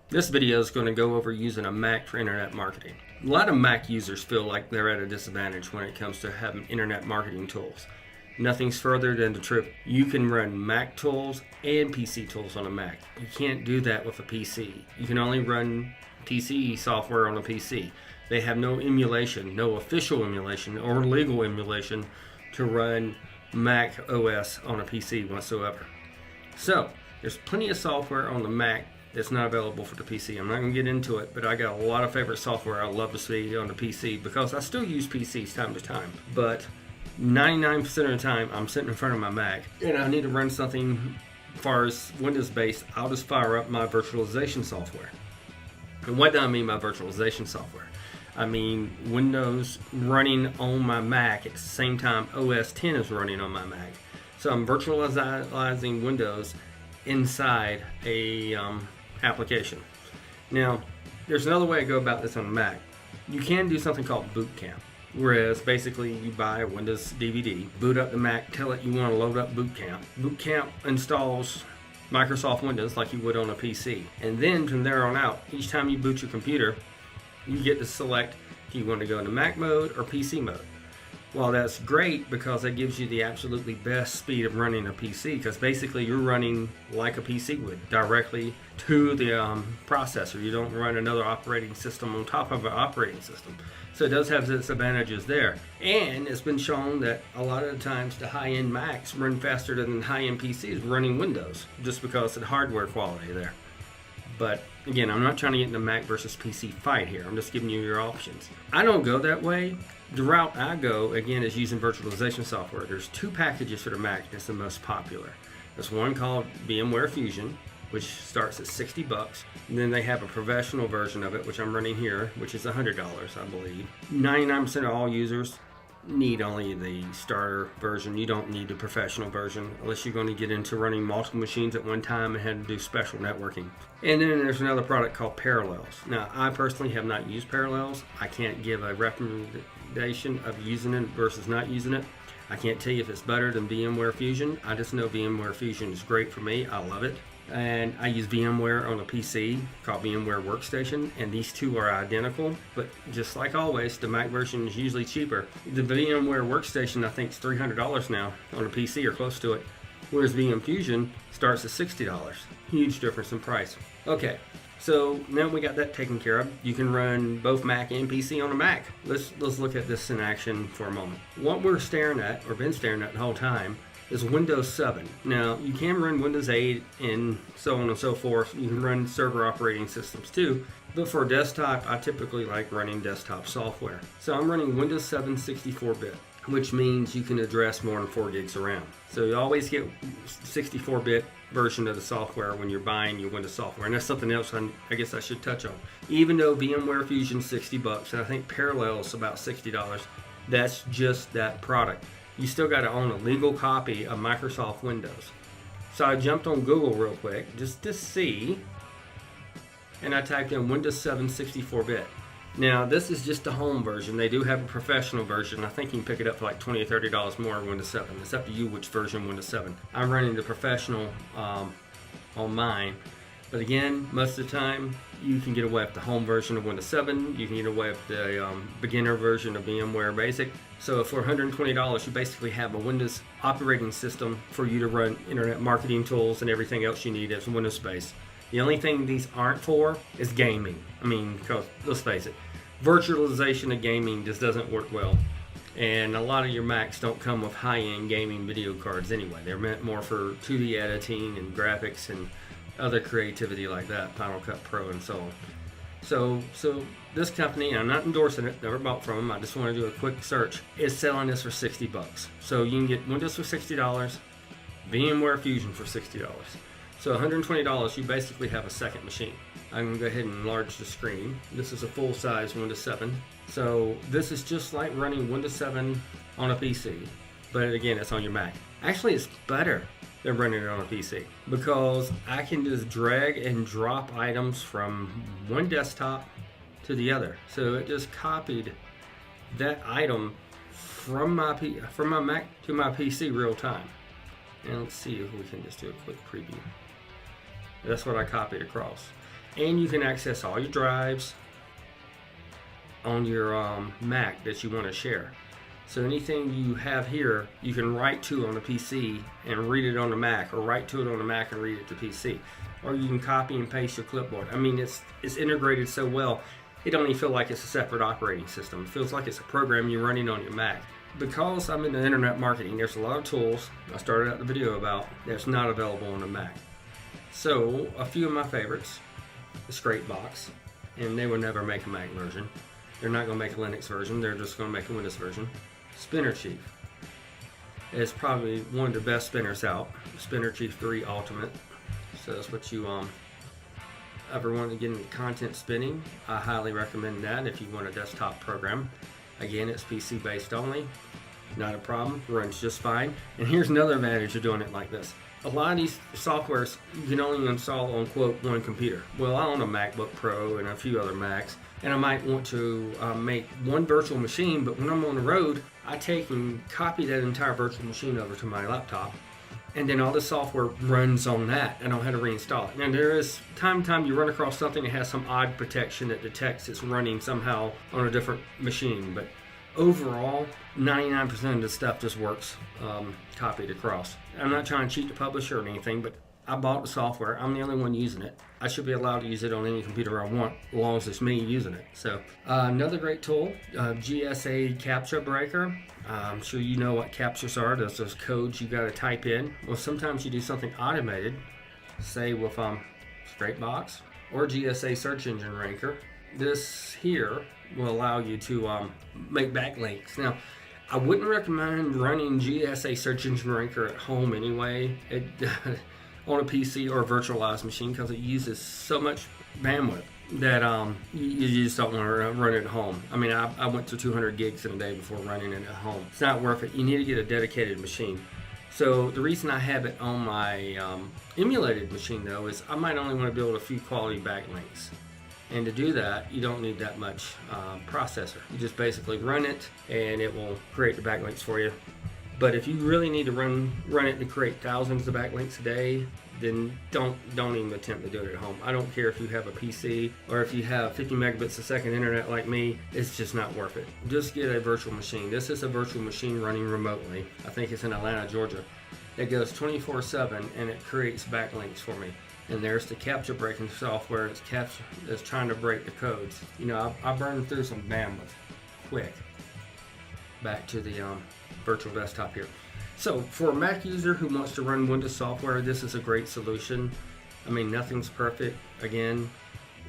This video is going to go over using a Mac for internet marketing. A lot of Mac users feel like they're at a disadvantage when it comes to having internet marketing tools. Nothing's further than the truth. You can run Mac tools and PC tools on a Mac. You can't do that with a PC. You can only run PC software on a PC. They have no emulation, no official emulation or legal emulation to run Mac OS on a PC whatsoever. So, there's plenty of software on the Mac that's not available for the PC. I'm not going to get into it, but I got a lot of favorite software I love to see on the PC because I still use PCs time to time. But 99% of the time, I'm sitting in front of my Mac and I need to run something as far as Windows based. I'll just fire up my virtualization software. And what do I mean by virtualization software? I mean Windows running on my Mac at the same time OS X is running on my Mac. So I'm virtualizing Windows inside a application. Now, there's another way to go about this on the Mac. You can do something called boot camp, whereas basically you buy a Windows DVD, boot up the Mac, tell it you want to load up boot camp. Boot camp installs Microsoft Windows like you would on a PC. And then from there on out, each time you boot your computer, you get to select if you want to go into Mac mode or PC mode. Well, that's great because that gives you the absolutely best speed of running a PC, because basically you're running like a PC would, directly to the processor. You don't run another operating system on top of an operating system. So it does have its advantages there. And it's been shown that a lot of the times the high-end Macs run faster than high-end PCs running Windows, just because of the hardware quality there. But again, I'm not trying to get in the Mac versus PC fight here. I'm just giving you your options. I don't go that way. The route I go, again, is using virtualization software. There's two packages for the Mac that's the most popular. There's one called VMware Fusion, which starts at $60. And then they have a professional version of it, which I'm running here, which is $100, I believe. 99% of all users need only the starter version. You don't need the professional version unless you're going to get into running multiple machines at one time and had to do special networking. And then there's another product called Parallels. Now, I personally have not used Parallels. I can't give a recommendation of using it versus not using it. I can't tell you if it's better than VMware Fusion. I just know VMware Fusion is great for me. I love it. And I use VMware on a PC called VMware Workstation, and these two are identical, but just like always, the Mac version is usually cheaper. The VMware Workstation, I think, is $300 now on a PC or close to it, whereas VM Fusion starts at $60. Huge difference in price. Okay, so now we got that taken care of. You can run both Mac and PC on a Mac. Let's look at this in action for a moment. What we're staring at, or been staring at the whole time, is Windows 7. Now, you can run Windows 8 and so on and so forth. You can run server operating systems too, but for desktop, I typically like running desktop software. So I'm running Windows 7 64-bit, which means you can address more than 4 gigs around. So you always get 64-bit version of the software when you're buying your Windows software, and that's something else I guess I should touch on. Even though VMware Fusion's $60, and I think Parallels about $60, that's just that product. You still got to own a legal copy of Microsoft Windows. So I jumped on Google real quick just to see, and I typed in Windows 7 64-bit. Now, this is just the home version. They do have a professional version. I think you can pick it up for like $20 or $30 more on Windows 7. It's up to you which version Windows 7. I'm running the professional on mine. But again, most of the time, you can get away with the home version of Windows 7. You can get away with the beginner version of VMware Basic. So for $120, you basically have a Windows operating system for you to run internet marketing tools and everything else you need as Windows based. The only thing these aren't for is gaming. I mean, because let's face it, virtualization of gaming just doesn't work well. And a lot of your Macs don't come with high-end gaming video cards anyway. They're meant more for 2D editing and graphics and other creativity like that, Final Cut Pro and so on. So this company, and I'm not endorsing it, never bought from them, I just want to do a quick search, is selling this for $60. So you can get Windows for $60, VMware Fusion for $60. So $120, you basically have a second machine. I'm going to go ahead and enlarge the screen. This is a full-size Windows 7. So this is just like running Windows 7 on a PC, but again, it's on your Mac. Actually, it's better than running it on a PC because I can just drag and drop items from one desktop to the other. So it just copied that item from my Mac to my PC real time. And let's see if we can just do a quick preview. That's what I copied across. And you can access all your drives on your Mac that you want to share. So anything you have here, you can write to on the PC and read it on the Mac, or write to it on the Mac and read it to PC. Or you can copy and paste your clipboard. I mean, it's integrated so well, it don't even feel like it's a separate operating system. It feels like it's a program you're running on your Mac. Because I'm into internet marketing, there's a lot of tools I started out the video about that's not available on the Mac. So a few of my favorites, the Scrapebox, and they will never make a Mac version. They're not going to make a Linux version, they're just going to make a Windows version. Spinner Chief is probably one of the best spinners out. Spinner Chief 3 Ultimate. So that's what you ever want to get into content spinning. I highly recommend that if you want a desktop program. Again, it's PC based only. Not a problem, runs just fine. And here's another advantage of doing it like this. A lot of these softwares you can only install on, quote, one computer. Well, I own a MacBook Pro and a few other Macs, and I might want to make one virtual machine, but when I'm on the road, I take and copy that entire virtual machine over to my laptop, and then all the software runs on that. I don't have to reinstall it. Now, there is time to time you run across something that has some odd protection that detects it's running somehow on a different machine, but overall, 99% of the stuff just works copied across. I'm not trying to cheat the publisher or anything, but I bought the software. I'm the only one using it. I should be allowed to use it on any computer I want, as long as it's me using it. So another great tool, GSA Captcha Breaker. I'm sure you know what captchas are. Those codes you got to type in. Well, sometimes you do something automated, say with Scrapebox or GSA Search Engine Ranker. This here will allow you to make backlinks. Now, I wouldn't recommend running GSA Search Engine Ranker at home anyway, on a PC or a virtualized machine, because it uses so much bandwidth that you just don't want to run it at home. I mean, I went to 200 gigs in a day before running it at home. It's not worth it. You need to get a dedicated machine. So the reason I have it on my emulated machine, though, is I might only want to build a few quality backlinks. And to do that, you don't need that much processor. You just basically run it, and it will create the backlinks for you. But if you really need to run it to create thousands of backlinks a day, then don't even attempt to do it at home. I don't care if you have a PC or if you have 50 megabits a second internet like me. It's just not worth it. Just get a virtual machine. This is a virtual machine running remotely. I think it's in Atlanta, Georgia. It goes 24/7, and it creates backlinks for me. And there's the capture breaking software that's trying to break the codes. You know, I burned through some bandwidth quick. Back to the virtual desktop here. So for a Mac user who wants to run Windows software, this is a great solution. I mean, nothing's perfect. Again,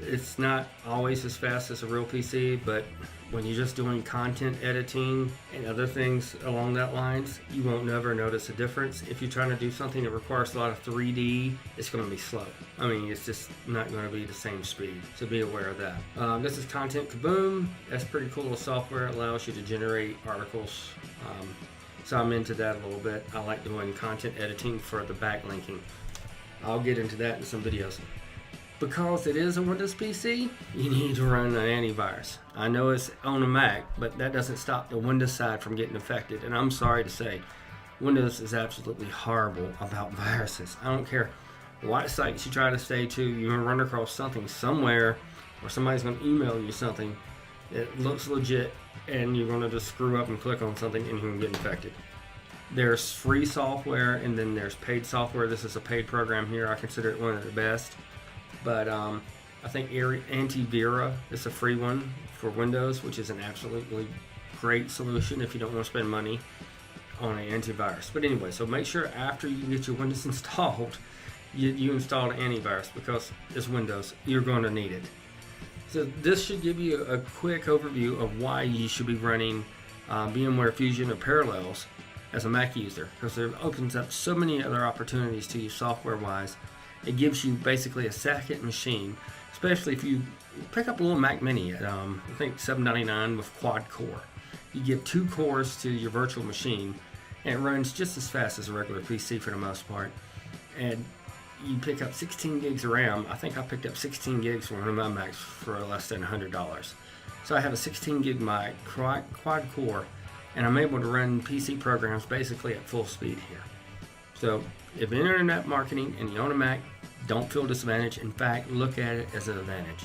it's not always as fast as a real PC, but when you're just doing content editing and other things along that lines, you won't never notice a difference. If you're trying to do something that requires a lot of 3D, it's going to be slow. I mean, it's just not going to be the same speed, so be aware of that. This is Content Kaboom. That's pretty cool little software. It allows you to generate articles. So I'm into that a little bit. I like doing content editing for the backlinking. I'll get into that in some videos. Because it is a Windows PC, you need to run an antivirus. I know it's on a Mac, but that doesn't stop the Windows side from getting affected. And I'm sorry to say, Windows is absolutely horrible about viruses. I don't care what sites you try to stay to, you're going to run across something somewhere, or somebody's going to email you something that looks legit, and you're going to just screw up and click on something and you can get infected. There's free software, and then there's paid software. This is a paid program here. I consider it one of the best. But I think Antivirus is a free one for Windows, which is an absolutely great solution if you don't want to spend money on an antivirus. But anyway, so make sure after you get your Windows installed, you install the antivirus, because it's Windows. You're going to need it. So this should give you a quick overview of why you should be running VMware Fusion or Parallels as a Mac user, because it opens up so many other opportunities to you software-wise. It gives you basically a second machine, especially if you pick up a little Mac Mini at I think $7.99 with quad core. You give 2 cores to your virtual machine, and it runs just as fast as a regular PC for the most part. And you pick up 16 gigs of RAM. I think I picked up 16 gigs for one of my Macs for less than $100. So I have a 16 gig Mac, quad core, and I'm able to run PC programs basically at full speed here. So if internet marketing and you own a Mac, don't feel disadvantaged. In fact, look at it as an advantage.